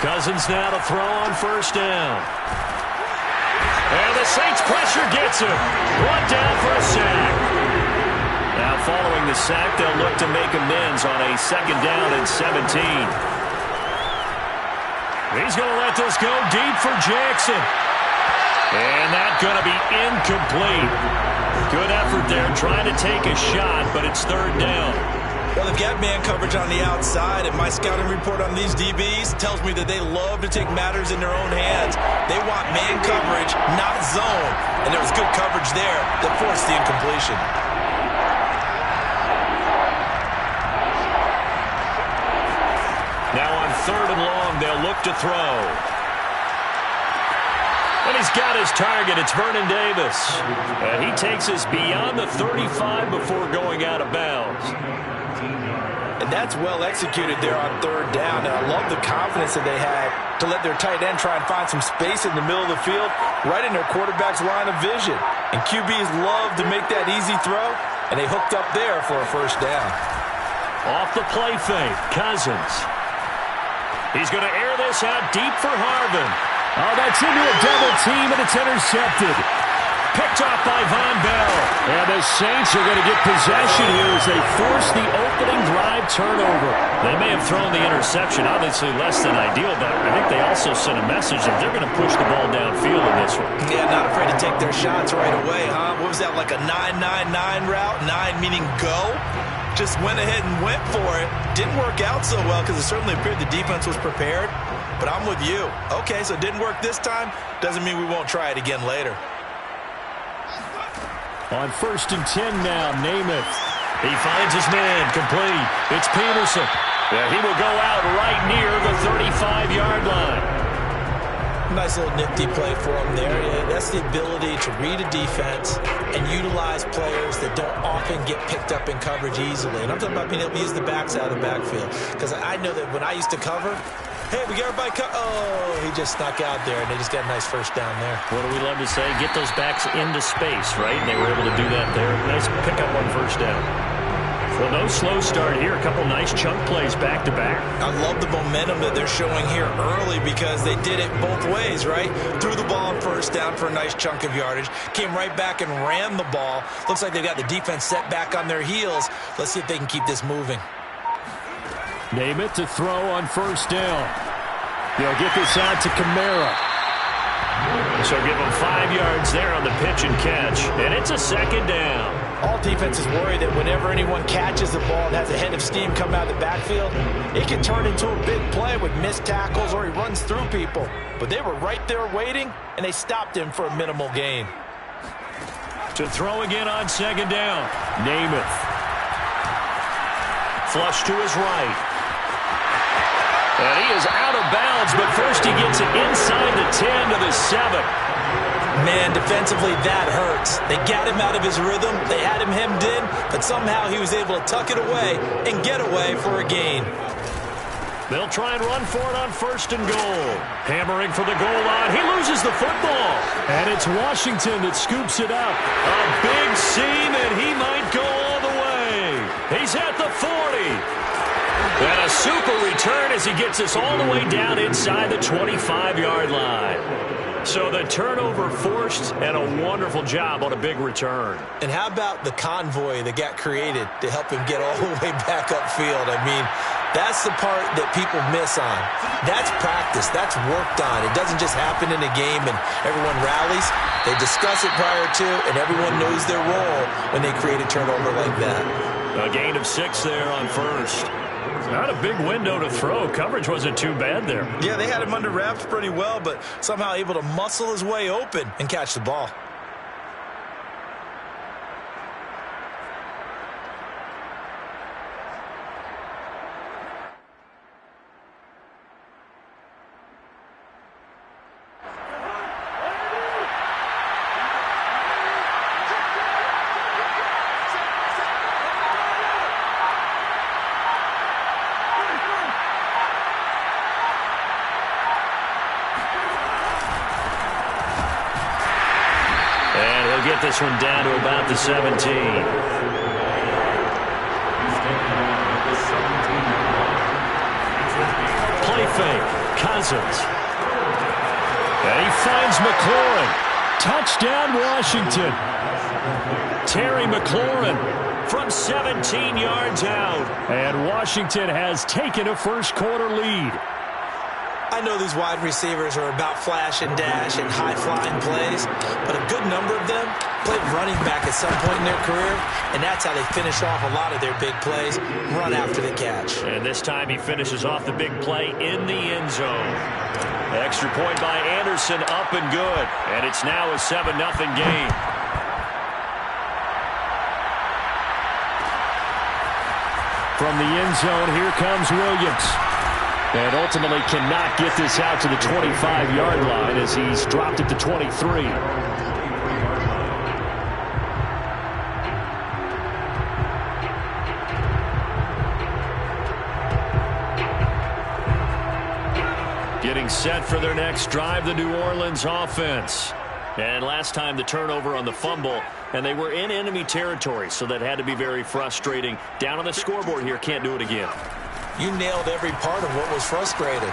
Cousins now to throw on first down. And the Saints pressure gets him. Brought down for a sack. Now following the sack, they'll look to make amends on a second down and 17. He's going to let this go deep for Jackson. And that's going to be incomplete. Good effort there trying to take a shot, but it's third down. Well, they've got man coverage on the outside, and my scouting report on these DBs tells me that they love to take matters in their own hands. They want man coverage, not zone. And there was good coverage there that forced the incompletion. Now on third and long, they'll look to throw. And he's got his target. It's Vernon Davis. And he takes us beyond the 35 before going out of bounds. And that's well executed there on third down. And I love the confidence that they had to let their tight end try and find some space in the middle of the field, right in their quarterback's line of vision. And QBs love to make that easy throw, and they hooked up there for a first down. Off the play fake, Cousins. He's going to air this out deep for Harvin. Oh, that's into a double team, and it's intercepted. Picked off by Von Bell. And the Saints are going to get possession here as they force the opening drive turnover. They may have thrown the interception, obviously less than ideal, but I think they also sent a message that they're going to push the ball downfield in this one. Yeah, not afraid to take their shots right away, huh? What was that, like a 9-9-9 route? 9 meaning go? Just went ahead and went for it. Didn't work out so well because it certainly appeared the defense was prepared. But I'm with you. Okay, so it didn't work this time. Doesn't mean we won't try it again later. On first and 10 now, Namath. He finds his man, complete. It's Peterson. Yeah, he will go out right near the 35-yard line. Nice little nifty play for him there. Yeah, that's the ability to read a defense and utilize players that don't often get picked up in coverage easily. And I'm talking about being able to use the backs out of the backfield. Because I know that when I used to cover, hey, we got everybody oh, he just snuck out there, and they just got a nice first down there. What do we love to say? Get those backs into space, right? And they were able to do that there. Nice pick up on first down. Well, no slow start here. A couple nice chunk plays back-to-back. I love the momentum that they're showing here early because they did it both ways, right? Threw the ball on first down for a nice chunk of yardage. Came right back and ran the ball. Looks like they've got the defense set back on their heels. Let's see if they can keep this moving. Namath to throw on first down. They'll get this out to Kamara. So give them 5 yards there on the pitch and catch. And it's a second down. All defenses worry that whenever anyone catches the ball and has a head of steam come out of the backfield, it can turn into a big play with missed tackles or he runs through people. But they were right there waiting, and they stopped him for a minimal gain. To throw again on second down. Namath. Flush to his right. And he is out of bounds, but first he gets it inside the 10 to the 7. Man, defensively, that hurts. They got him out of his rhythm. They had him hemmed in, but somehow he was able to tuck it away and get away for a gain. They'll try and run for it on first and goal. Hammering for the goal line. He loses the football. And it's Washington that scoops it up. A big seam, and he might go all the way. He's at the 40. And a super return as he gets us all the way down inside the 25-yard line. So the turnover forced, and a wonderful job on a big return. And how about the convoy that got created to help him get all the way back upfield? I mean, that's the part that people miss on. That's practice. That's worked on. It doesn't just happen in a game and everyone rallies. They discuss it prior to, and everyone knows their role when they create a turnover like that. A gain of 6 there on first. Not a big window to throw. Coverage wasn't too bad there. Yeah, they had him under wraps pretty well, but somehow able to muscle his way open and catch the ball. Get this one down to about the 17. Play fake. Cousins. And he finds McLaurin. Touchdown, Washington. Terry McLaurin from 17 yards out. And Washington has taken a first-quarter lead. I know these wide receivers are about flash and dash and high-flying plays, but a good number of them played running back at some point in their career, and that's how they finish off a lot of their big plays, run after the catch. And this time he finishes off the big play in the end zone. Extra point by Anderson, up and good. And it's now a 7-0 game. From the end zone, here comes Williams. And ultimately cannot get this out to the 25-yard line as he's dropped it to 23. Getting set for their next drive, the New Orleans offense. And last time the turnover on the fumble, and they were in enemy territory, so that had to be very frustrating. Down on the scoreboard here, can't do it again. You nailed every part of what was frustrating.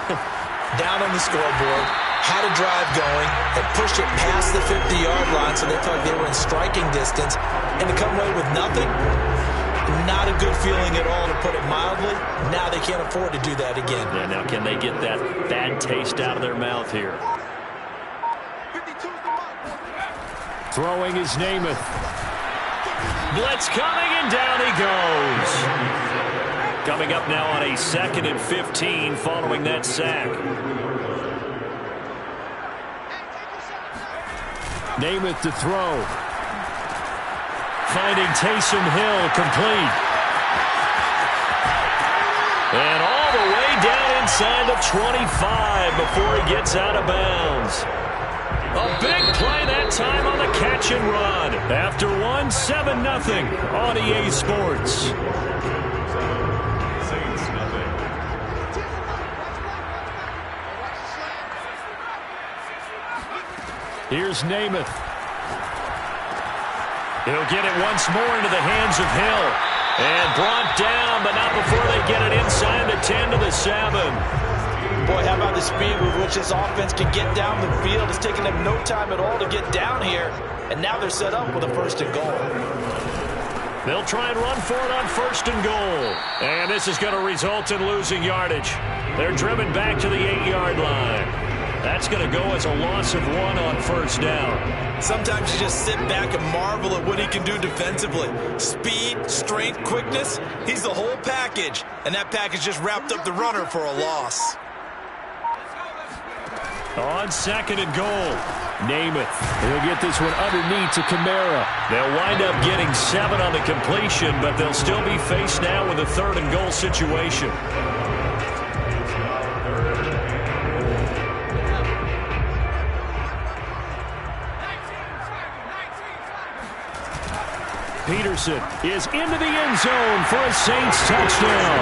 Down on the scoreboard, had a drive going, had pushed it past the 50-yard line so they felt like they were in striking distance, and to come away with nothing, not a good feeling at all, to put it mildly. Now they can't afford to do that again. Yeah, now can they get that bad taste out of their mouth here? Throwing is Namath. Blitz coming, and down he goes. Coming up now on a 2nd and 15 following that sack. Namath to throw. Finding Taysom Hill, complete. And all the way down inside the 25 before he gets out of bounds. A big play that time on the catch and run. After one, 7-0 on EA Sports. Here's Namath. He'll get it once more into the hands of Hill. And brought down, but not before they get it inside the 10 to the 7. Boy, how about the speed with which this offense can get down the field? It's taken them no time at all to get down here. And now they're set up with a 1st and goal. They'll try and run for it on 1st and goal. And this is going to result in losing yardage. They're driven back to the 8-yard line. That's going to go as a loss of 1 on 1st down. Sometimes you just sit back and marvel at what he can do defensively. Speed, strength, quickness, he's the whole package. And that package just wrapped up the runner for a loss. On 2nd and goal, Namath. He'll get this one underneath to Kamara. They'll wind up getting 7 on the completion, but they'll still be faced now with a 3rd and goal situation. Peterson is into the end zone for a Saints touchdown.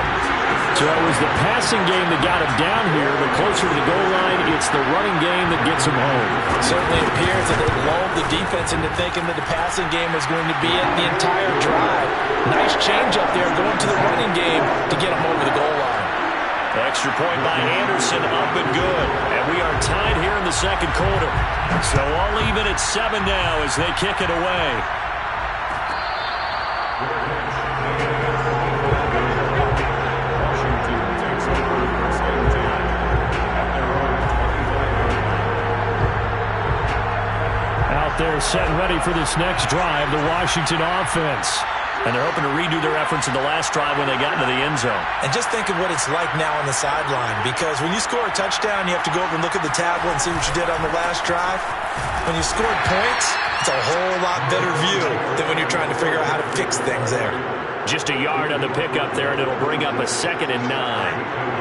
So it was the passing game that got him down here, but closer to the goal line, it's the running game that gets him home. It certainly appears that they lulled the defense into thinking that the passing game was going to be it the entire drive. Nice change up there going to the running game to get him over the goal line. Extra point by Anderson, up and good. And we are tied here in the 2nd quarter. So all even at 7 now as they kick it away. They're set and ready for this next drive, the Washington offense. And they're hoping to redo their efforts in the last drive when they got into the end zone. And just think of what it's like now on the sideline, because when you score a touchdown, you have to go over and look at the tablet and see what you did on the last drive. When you scored points, it's a whole lot better view than when you're trying to figure out how to fix things there. Just a yard on the pickup there, and it'll bring up a 2nd and 9.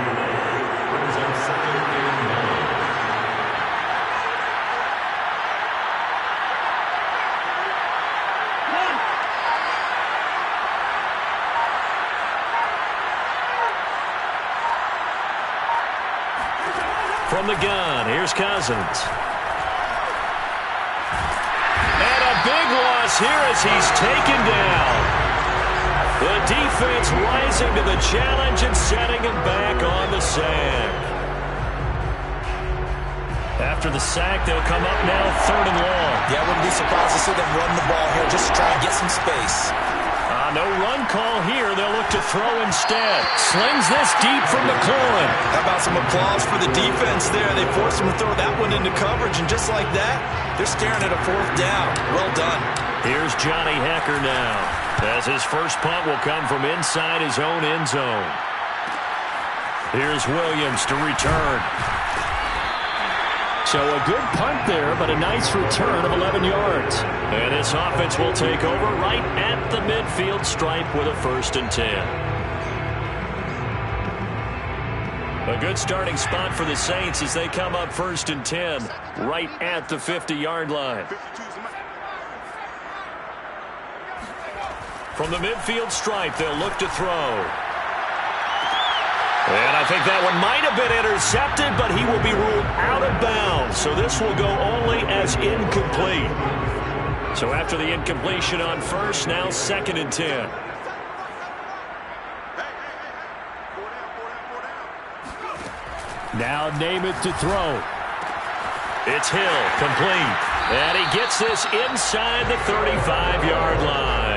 From the gun, here's Cousins. And a big loss here as he's taken down. The defense rising to the challenge and setting him back on the sand. After the sack, they'll come up now 3rd and long. Yeah, I wouldn't be surprised to see them run the ball here just to try and get some space. No run call here. They'll look to throw instead. Slings this deep from McLaurin. How about some applause for the defense there? They forced him to throw that one into coverage, and just like that, they're staring at a 4th down. Well done. Here's Johnny Hecker now, as his first punt will come from inside his own end zone. Here's Williams to return. So a good punt there, but a nice return of 11 yards. And this offense will take over right at the midfield stripe with a 1st and 10. A good starting spot for the Saints as they come up 1st and 10 right at the 50-yard line. From the midfield stripe, they'll look to throw. And I think that one might have been intercepted, but he will be ruled out of bounds. So this will go only as incomplete. So after the incompletion on 1st, now 2nd and 10. Now Namath to throw. It's Hill, complete. And he gets this inside the 35-yard line.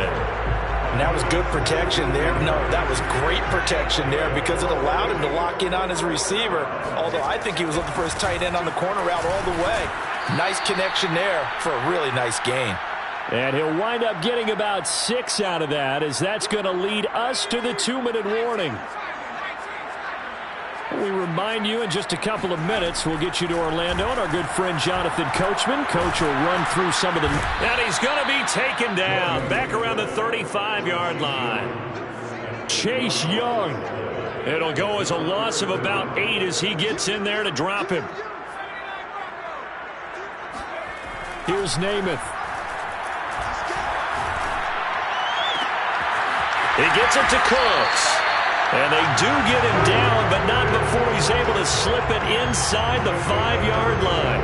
And that was good protection there. No, that was great protection there because it allowed him to lock in on his receiver. Although I think he was looking for his tight end on the corner route all the way. Nice connection there for a really nice gain. And he'll wind up getting about 6 out of that, as that's going to lead us to the 2-minute warning. We remind you in just a couple of minutes, we'll get you to Orlando and our good friend Jonathan Coachman. Coach will run through some of the... And he's going to be taken down back around the 35-yard line. Chase Young. It'll go as a loss of about 8 as he gets in there to drop him. Here's Namath. He gets it to Cooks. And they do get him down, but not before he's able to slip it inside the 5-yard line.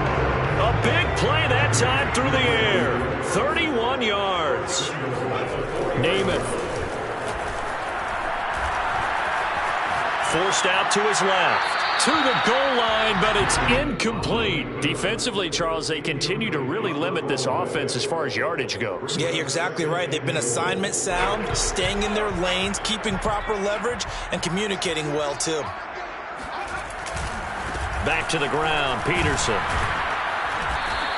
A big play that time through the air. 31 yards. Namath. Forced out to his left. To the goal line, but it's incomplete. Defensively, Charles, they continue to really limit this offense as far as yardage goes. Yeah, you're exactly right. They've been assignment sound, staying in their lanes, keeping proper leverage, and communicating well, too. Back to the ground, Peterson.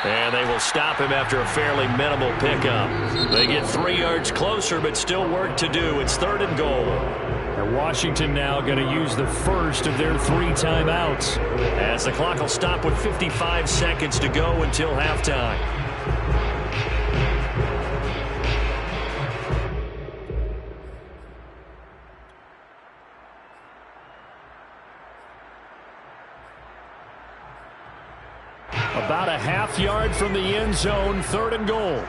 And they will stop him after a fairly minimal pickup. They get 3 yards closer, but still work to do. It's 3rd and goal. And Washington now going to use the first of their 3 timeouts, as the clock will stop with 55 seconds to go until halftime. About a half yard from the end zone, 3rd and goal.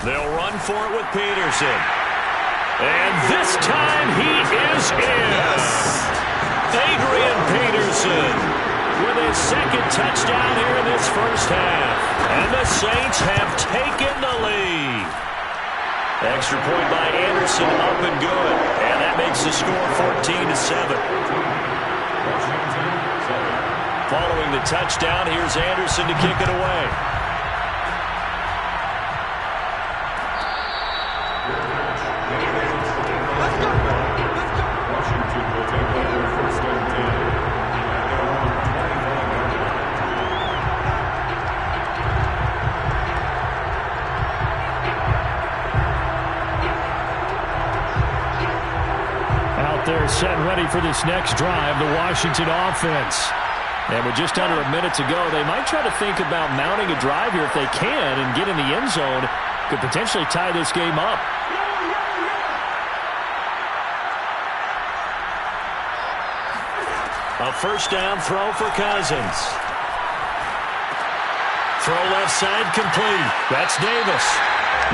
They'll run for it with Peterson. And this time he is in. Yes. Adrian Peterson with his 2nd touchdown here in this first half. And the Saints have taken the lead. Extra point by Anderson, up and good. And that makes the score 14-7. Following the touchdown, here's Anderson to kick it away. They're set and ready for this next drive, the Washington offense. And with just under a minute to go, they might try to think about mounting a drive here if they can and get in the end zone. Could potentially tie this game up. A 1st down throw for Cousins. Throw left side complete. That's Davis.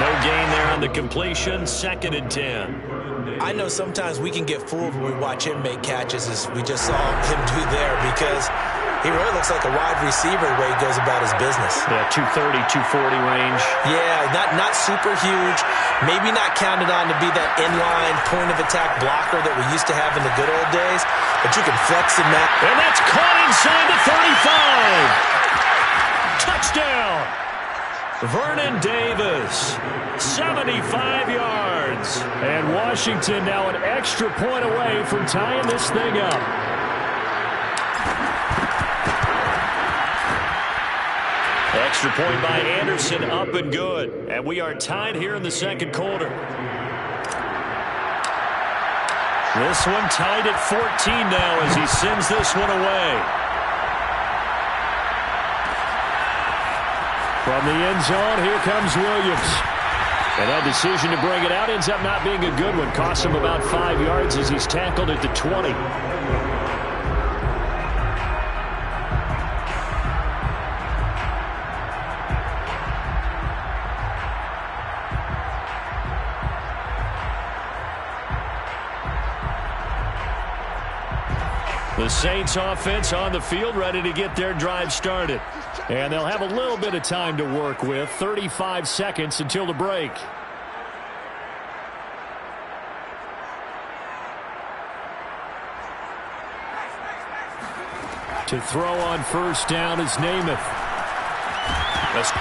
No gain there on the completion. 2nd and 10. I know sometimes we can get fooled when we watch him make catches, as we just saw him do there, because He really looks like a wide receiver the way he goes about his business. Yeah, 230, 240 range. Yeah, not super huge. Maybe not counted on to be that inline point-of-attack blocker that we used to have in the good old days, but you can flex him that. And that's caught inside the 35. Touchdown. Vernon Davis, 75 yards. And Washington now an extra point away from tying this thing up. Extra point by Anderson, up and good. And we are tied here in the second quarter. This one tied at 14 now as he sends this one away. From the end zone, here comes Williams. And that decision to bring it out ends up not being a good one. Costs him about 5 yards as he's tackled at the 20. The Saints offense on the field, ready to get their drive started. And they'll have a little bit of time to work with. 35 seconds until the break. To throw on first down is Namath.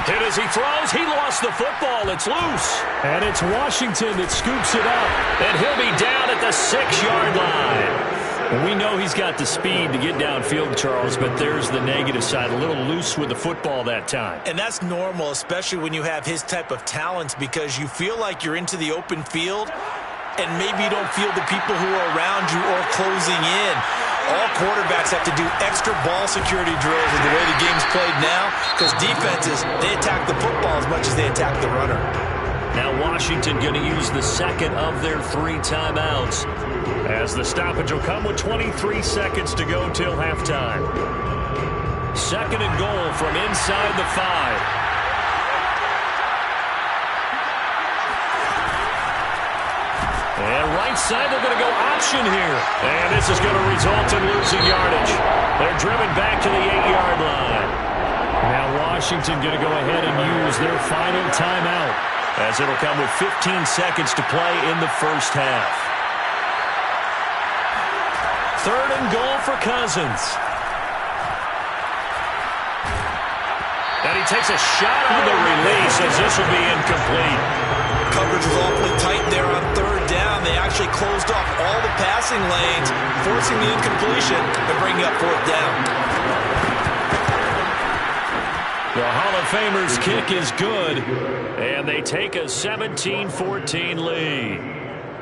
Hit as he throws. He lost the football. It's loose. And it's Washington that scoops it up. And he'll be down at the 6-yard line. And we know he's got the speed to get downfield, Charles, but there's the negative side. A little loose with the football that time. And that's normal, especially when you have his type of talents, because you feel like you're into the open field and maybe you don't feel the people who are around you or closing in. All quarterbacks have to do extra ball security drills with the way the game's played now, because defenses, they attack the football as much as they attack the runner. Now Washington going to use the second of their 3 timeouts, as the stoppage will come with 23 seconds to go till halftime. Second and goal from inside the 5. And right side, they're going to go option here. And this is going to result in losing yardage. They're driven back to the 8-yard line. Now Washington going to go ahead and use their final timeout, as it'll come with 15 seconds to play in the first half. Third and goal for Cousins. And he takes a shot on the release as this will be incomplete. Coverage was awfully tight there on third down. They actually closed off all the passing lanes, forcing the incompletion and bringing up fourth down. The Hall of Famer's kick is good, and they take a 17-14 lead.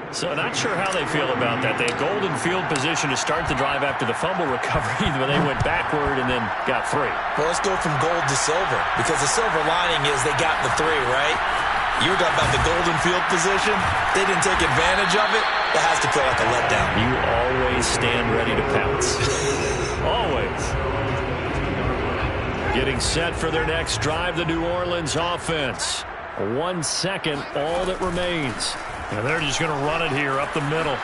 So not sure how they feel about that. They had golden field position to start the drive after the fumble recovery, but they went backward and then got 3. Well, let's go from gold to silver, because the silver lining is they got the 3, right? You were talking about the golden field position. They didn't take advantage of it. That has to feel like a letdown. You always stand ready to pounce. Always. Getting set for their next drive, the New Orleans offense. 1 second, all that remains. And they're just going to run it here up the middle.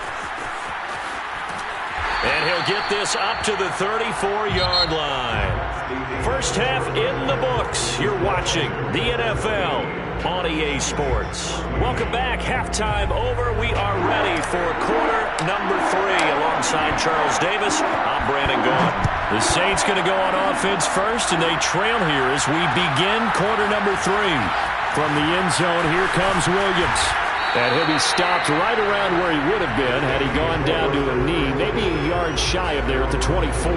And he'll get this up to the 34-yard line. First half in the books. You're watching the NFL on EA Sports. Welcome back. Halftime over. We are ready for quarter number 3. Alongside Charles Davis, I'm Brandon Gaudin. The Saints going to go on offense first, and they trail here as we begin quarter number 3. From the end zone, here comes Williams. And he'll be stopped right around where he would have been had he gone down to a knee, maybe a yard shy of there at the 24.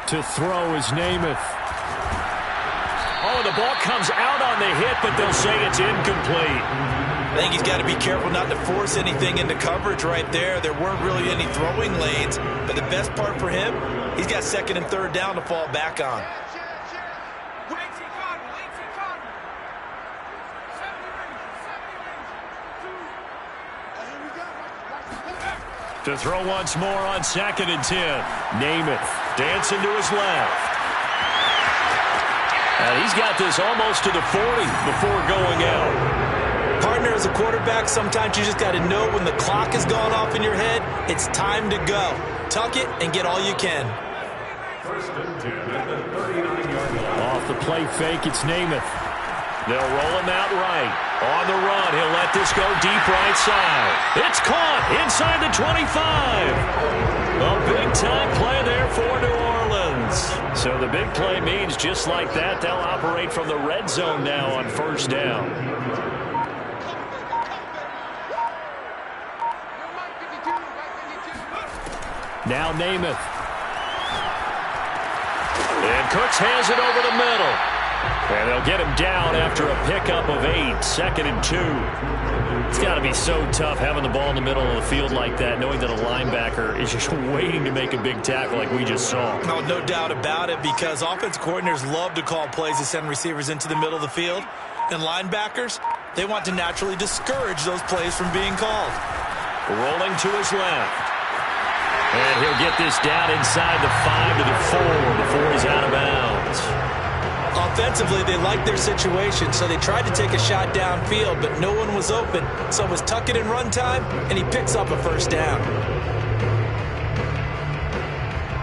To throw is Namath. Oh, the ball comes out on the hit, but they'll say it's incomplete. I think he's got to be careful not to force anything into coverage right there. There weren't really any throwing lanes, but the best part for him, he's got second and third down to fall back on. To throw once more on 2nd and 10. Namath dancing to his left. And he's got this almost to the 40 before going out. Partner, as a quarterback, sometimes you just got to know when the clock has gone off in your head, it's time to go. Tuck it and get all you can. Off the play fake, it's Namath. They'll roll him out right. On the run, he'll let this go deep right side. It's caught inside the 25. A big-time play there for New Orleans. So the big play means just like that, they'll operate from the red zone now on 1st down. Now Namath. And Cooks has it over the middle. And they'll get him down after a pickup of 8, 2nd and 2. It's got to be so tough having the ball in the middle of the field like that, knowing that a linebacker is just waiting to make a big tackle like we just saw. No doubt about it, because offense coordinators love to call plays to send receivers into the middle of the field. And linebackers, they want to naturally discourage those plays from being called. Rolling to his left. And he'll get this down inside the 5 to the 4 before he's out of bounds. Offensively, they liked their situation, so they tried to take a shot downfield, but no one was open. So it was tuck it and run time, and he picks up a 1st down.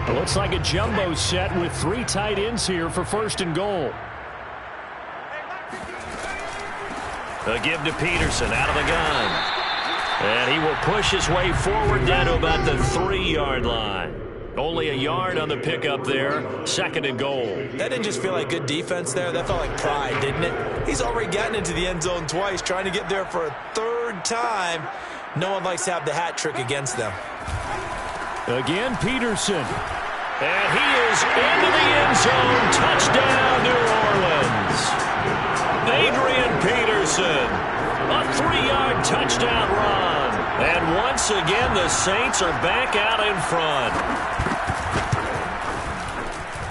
It looks like a jumbo set with 3 tight ends here for 1st and goal. A give to Peterson out of the gun. And he will push his way forward down to about the 3-yard line. Only a yard on the pickup there. 2nd and goal. That didn't just feel like good defense there. That felt like pride, didn't it? He's already gotten into the end zone twice, trying to get there for a 3rd time. No one likes to have the hat trick against them. Again, Peterson. And he is into the end zone. Touchdown, New Orleans. Adrian Peterson. A 3-yard touchdown run. And once again, the Saints are back out in front.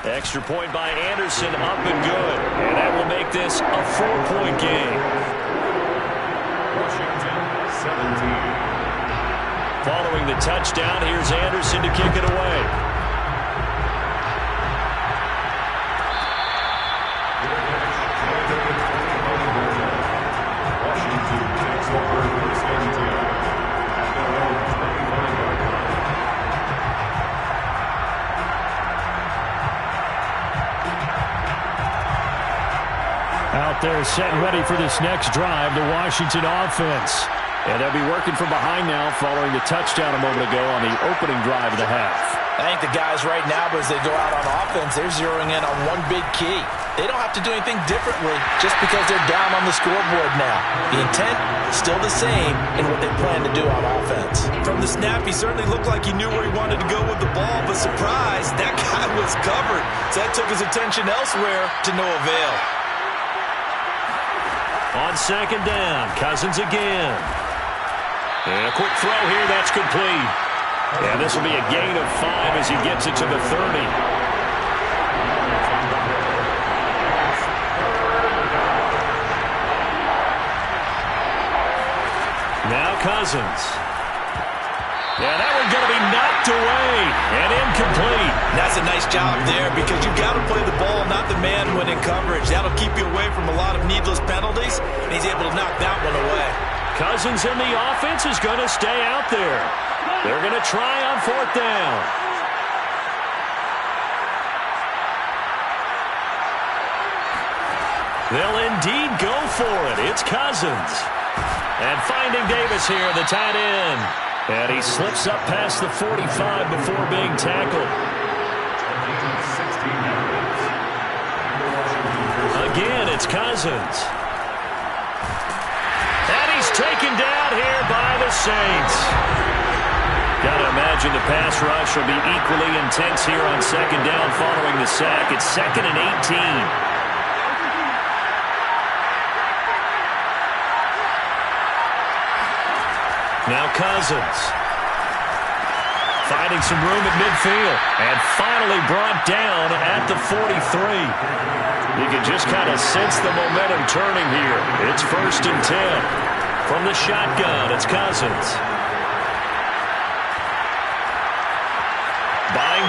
Extra point by Anderson, up and good. And that will make this a 4-point game. Washington, 17. Following the touchdown, here's Anderson to kick it away. Out there setting ready for this next drive, the Washington offense. And they'll be working from behind now following the touchdown a moment ago on the opening drive of the half. I think the guys right now, as they go out on offense, they're zeroing in on one big key. They don't have to do anything differently just because they're down on the scoreboard now. The intent is still the same in what they plan to do on offense. From the snap, he certainly looked like he knew where he wanted to go with the ball, but surprise, that guy was covered. So that took his attention elsewhere to no avail. On 2nd down, Cousins again. And a quick throw here, that's complete. And this will be a gain of 5 as he gets it to the 30. Now Cousins. Yeah, that one's going to be knocked away and incomplete. That's a nice job there because you've got to play the ball, not the man when in coverage. That'll keep you away from a lot of needless penalties, and he's able to knock that one away. Cousins in the offense is going to stay out there. They're going to try on 4th down. They'll indeed go for it. It's Cousins. And finding Davis here, the tight end. And he slips up past the 45 before being tackled. Again, it's Cousins. And he's taken down here by the Saints. Got to imagine the pass rush will be equally intense here on 2nd down following the sack. It's 2nd and 18. Now Cousins. Finding some room at midfield. And finally brought down at the 43. You can just kind of sense the momentum turning here. It's 1st and 10. From the shotgun, it's Cousins.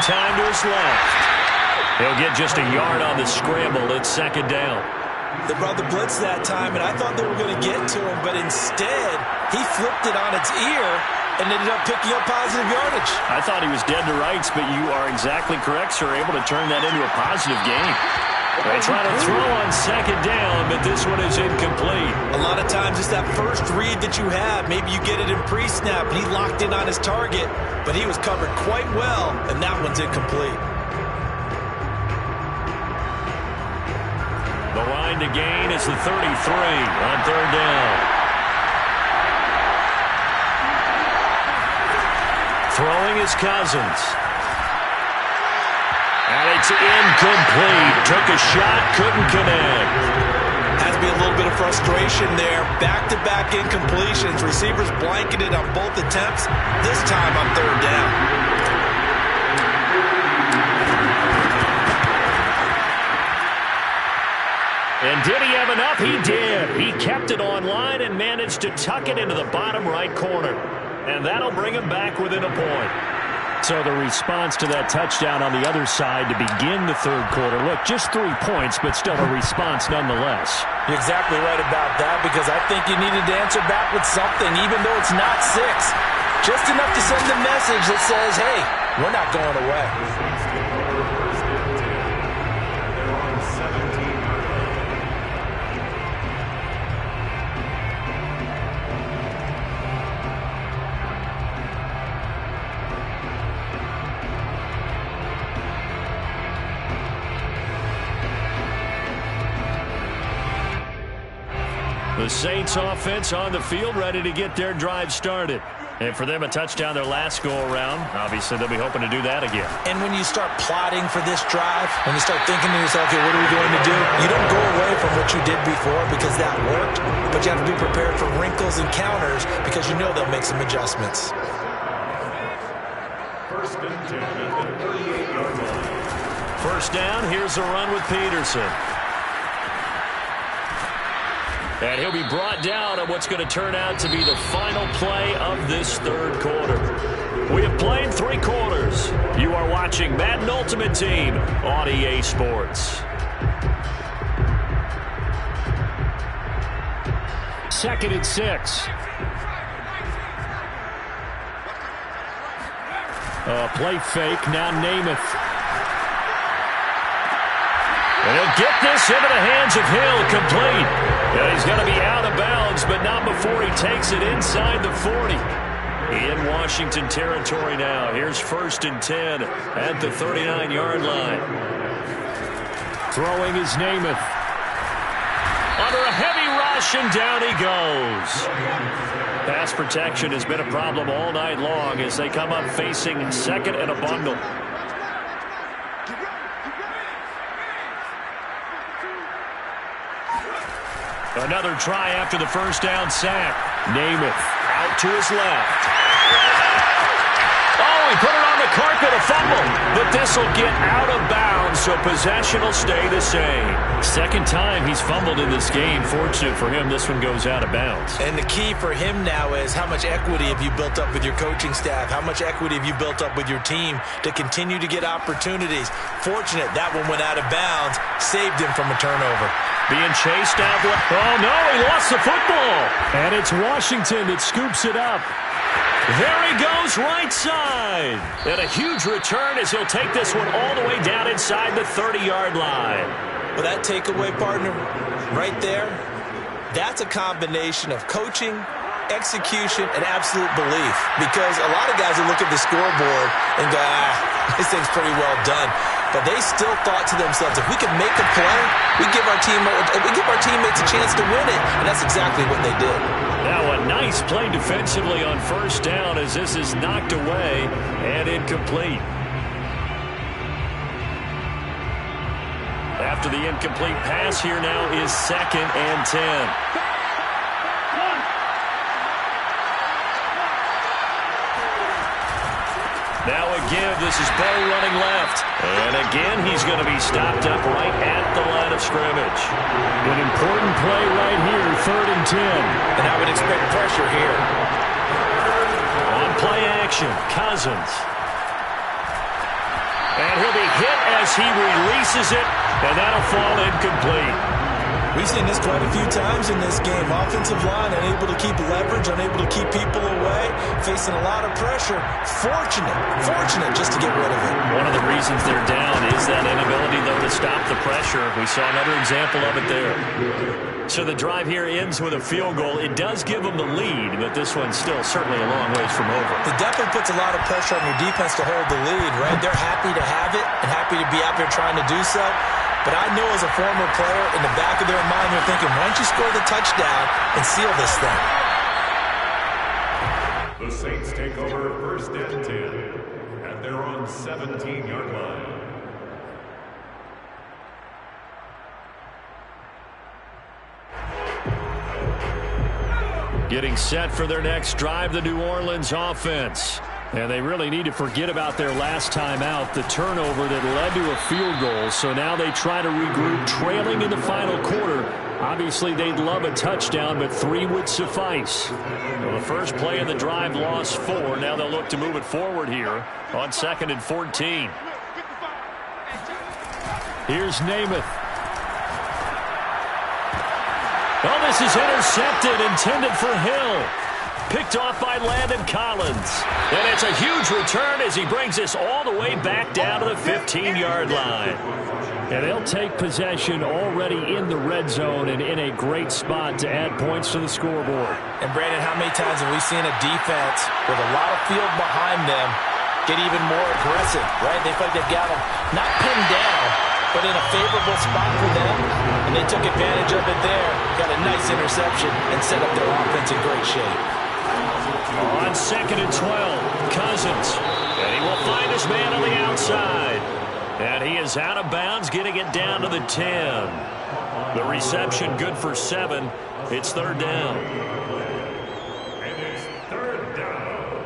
time to his left. He'll get just a yard on the scramble. It's second down. They brought the blitz that time, and I thought they were going to get to him, but instead he flipped it on its ear and ended up picking up positive yardage. I thought he was dead to rights, but you are exactly correct, sir. Able to turn that into a positive gain. They try to throw on second down, but this one is incomplete. A lot of times it's that first read that you have. Maybe you get it in pre-snap, and he locked in on his target, but he was covered quite well, and that one's incomplete. The line to gain is the 33 on third down. Throwing is Cousins. And it's incomplete. Took a shot, couldn't connect. Has to be a little bit of frustration there. Back-to-back incompletions. Receivers blanketed on both attempts. This time on third down. And did he have enough? He did. He kept it online and managed to tuck it into the bottom right corner. And that'll bring him back within a point. So the response to that touchdown on the other side to begin the third quarter. Look, just 3 points, but still a response nonetheless. You're exactly right about that, because I think you needed to answer back with something, even though it's not 6. Just enough to send a message that says, hey, we're not going away. The Saints offense on the field, ready to get their drive started. And for them, a touchdown their last go-around. Obviously, they'll be hoping to do that again. And when you start plotting for this drive, when you start thinking to yourself, okay, what are we going to do? You don't go away from what you did before because that worked, but you have to be prepared for wrinkles and counters because you know they'll make some adjustments. First down, here's a run with Peterson. And he'll be brought down on what's going to turn out to be the final play of this third quarter. We have played 3 quarters. You are watching Madden Ultimate Team on EA Sports. Second and 6. Play fake, now Namath. And he'll get this into the hands of Hill, complete. And he's going to be out of bounds, but not before he takes it inside the 40. In Washington territory now. Here's first and 10 at the 39-yard line. Throwing is Namath. Under a heavy rush, and down he goes. Pass protection has been a problem all night long as they come up facing second and a bundle. Another try after the first down sack. Namath out to his left. Oh, he put it on the carpet, a fumble. But this will get out of bounds, so possession will stay the same. Second time he's fumbled in this game. Fortunate for him, this one goes out of bounds. And the key for him now is how much equity have you built up with your coaching staff? How much equity have you built up with your team to continue to get opportunities? Fortunate that one went out of bounds, saved him from a turnover. Being chased out. Oh, no, he lost the football. And it's Washington that scoops it up. There he goes, right side. And a huge return as he'll take this one all the way down inside the 30-yard line. Well, that takeaway, partner, right there, that's a combination of coaching, execution, and absolute belief. Because a lot of guys will look at the scoreboard and go, this thing's pretty well done. But they still thought to themselves, if we can make a play, we give our teammates a chance to win it. And that's exactly what they did. Now a nice play defensively on first down as this is knocked away and incomplete. After the incomplete pass, here now is second and 10. Now again, this is Bo running left. And again, he's going to be stopped up right at the line of scrimmage. An important play right here, third and 10. And I would expect pressure here. On play action, Cousins. And he'll be hit as he releases it, and that'll fall incomplete. We've seen this quite a few times in this game. Offensive line unable to keep leverage, unable to keep people away, facing a lot of pressure. Fortunate just to get rid of it. One of the reasons they're down is that inability, though, to stop the pressure. We saw another example of it there. So the drive here ends with a field goal. It does give them the lead, but this one's still certainly a long ways from over. It definitely puts a lot of pressure on your defense to hold the lead, right? They're happy to have it and happy to be out there trying to do so. But I know as a former player, in the back of their mind, they're thinking, why don't you score the touchdown and seal this thing? The Saints take over first and 10 at their own 17-yard line. Getting set for their next drive, the New Orleans offense. And they really need to forget about their last time out, the turnover that led to a field goal. So now they try to regroup, trailing in the final quarter. Obviously, they'd love a touchdown, but 3 would suffice. Well, the first play of the drive lost 4. Now they'll look to move it forward here on 2nd and 14. Here's Namath. Oh, this is intercepted, intended for Hill. Picked off by Landon Collins. And it's a huge return as he brings us all the way back down to the 15-yard line. And they'll take possession already in the red zone and in a great spot to add points to the scoreboard. And, Brandon, how many times have we seen a defense with a lot of field behind them get even more aggressive, right? They feel like they've got them not pinned down, but in a favorable spot for them, and they took advantage of it there. Got a nice interception and set up their offense in great shape. On 2nd and 12, Cousins. And he will find his man on the outside. And he is out of bounds, getting it down to the 10. The reception good for 7. It's 3rd down. And it's 3rd down.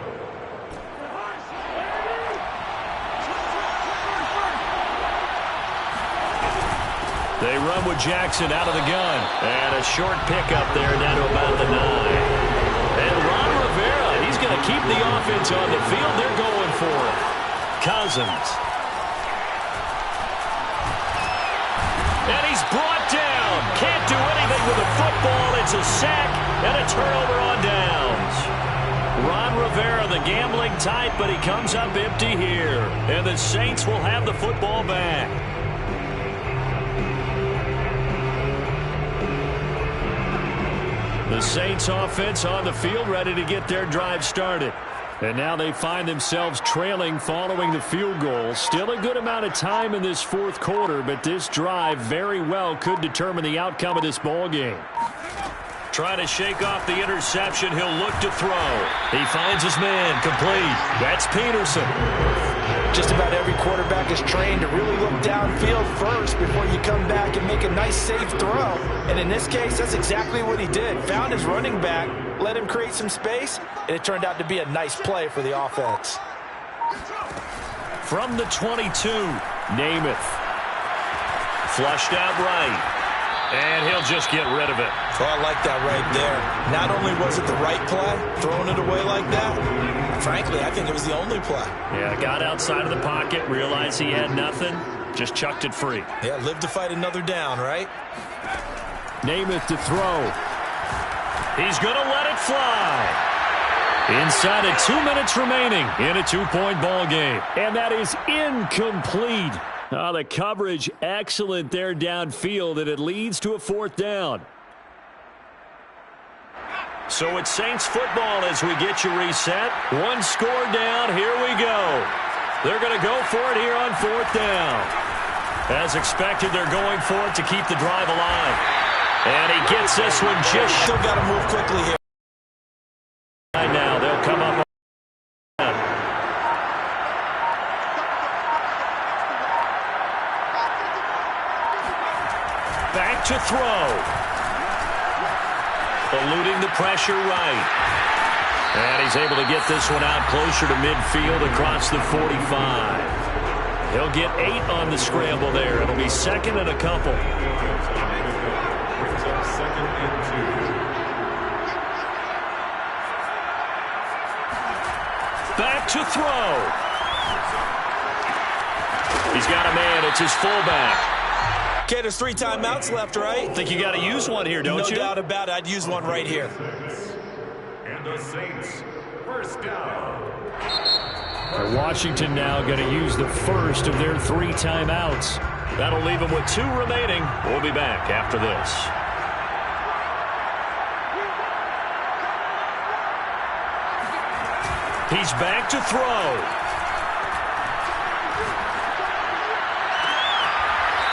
They run with Jackson out of the gun. And a short pickup there down to about the 9. And Ron Rivera, he's going to keep the offense on the field. They're going for it. Cousins. And he's brought down. Can't do anything with the football. It's a sack and a turnover on downs. Ron Rivera, the gambling type, but he comes up empty here. And the Saints will have the football back. The Saints offense on the field, ready to get their drive started. And now they find themselves trailing following the field goal. Still a good amount of time in this 4th quarter, but this drive very well could determine the outcome of this ball game. Trying to shake off the interception. He'll look to throw. He finds his man complete. That's Peterson. Just about every quarterback is trained to really look downfield first before you come back and make a nice, safe throw. And in this case, that's exactly what he did. Found his running back, let him create some space, and it turned out to be a nice play for the offense. From the 22, Namath. Flushed out right. And he'll just get rid of it. Oh, I like that right there. Not only was it the right play, throwing it away like that, frankly, I think it was the only play. Yeah, got outside of the pocket, realized he had nothing, just chucked it free. Yeah, live to fight another down, right? Namath to throw. He's going to let it fly. Inside of 2 minutes remaining in a 2-point ball game. And that is incomplete. The coverage excellent there downfield, and it leads to a 4th down. So it's Saints football as we get you reset. 1 score down. Here we go. They're going to go for it here on 4th down. As expected, they're going for it to keep the drive alive. And he gets this one just still got to move quickly here. Right now, they'll come up. Back to throw. Eluding the pressure right. And he's able to get this one out closer to midfield across the 45. He'll get 8 on the scramble there. It'll be 2nd and a couple. Brings up 2nd and 2. Back to throw. He's got a man. It's his fullback. Okay, there's 3 timeouts left, right? I think you got to use one here, don't you? No doubt about it. I'd use one right here. And the Saints, first down. And Washington now going to use the first of their 3 timeouts. That'll leave them with 2 remaining. We'll be back after this. He's back to throw.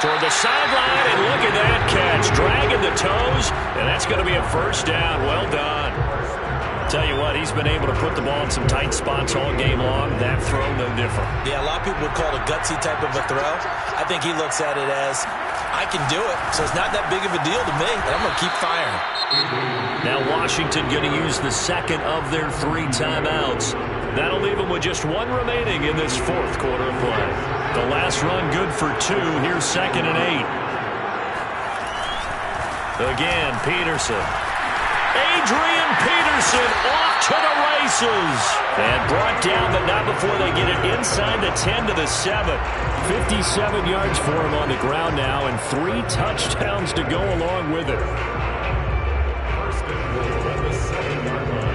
Toward the sideline, and look at that catch. Dragging the toes, and that's going to be a first down. Well done. Tell you what, he's been able to put the ball in some tight spots all game long. That throw, no different. Yeah, a lot of people would call it a gutsy type of a throw. I think he looks at it as, I can do it, so it's not that big of a deal to me, and I'm going to keep firing. Now Washington going to use the second of their 3 timeouts. That'll leave them with just 1 remaining in this 4th quarter of play. The last run good for 2. Here's 2nd and 8. Again, Peterson. Adrian Peterson off to the races. And brought down, but not before they get it inside the 10 to the 7. 57 yards for him on the ground now, and 3 touchdowns to go along with it. First and goal at the 7-yard line.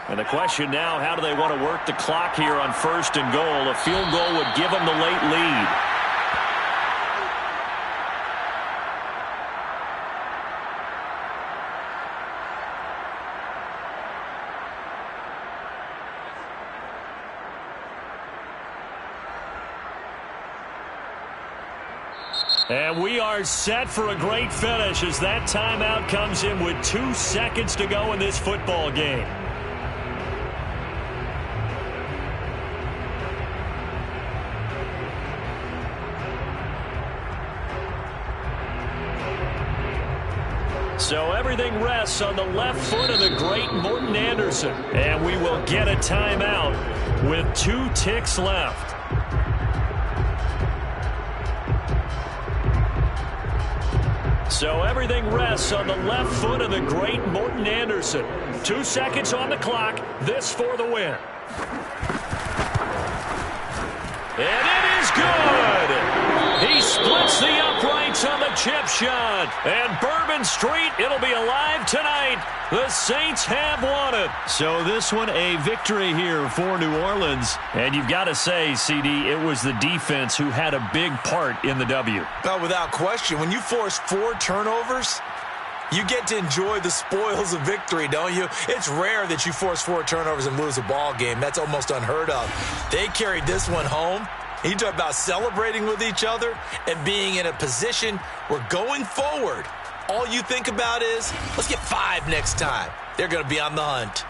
And the question now, how do they want to work the clock here on 1st and goal? A field goal would give them the late lead. And we are set for a great finish as that timeout comes in with 2 seconds to go in this football game. So everything rests on the left foot of the great Morton Anderson. And we will get a timeout with 2 ticks left. So everything rests on the left foot of the great Morton Anderson. 2 seconds on the clock. This for the win. And it is good. He splits the uprights on the chip shot. And Bourbon Street, it'll be alive tonight. The Saints have won it. So this one a victory here for New Orleans. And you've got to say, CD, it was the defense who had a big part in the W. No, without question. When you force 4 turnovers, you get to enjoy the spoils of victory, don't you? It's rare that you force 4 turnovers and lose a ball game. That's almost unheard of. They carried this one home. You talk about celebrating with each other and being in a position where going forward, all you think about is, let's get 5 next time. They're going to be on the hunt.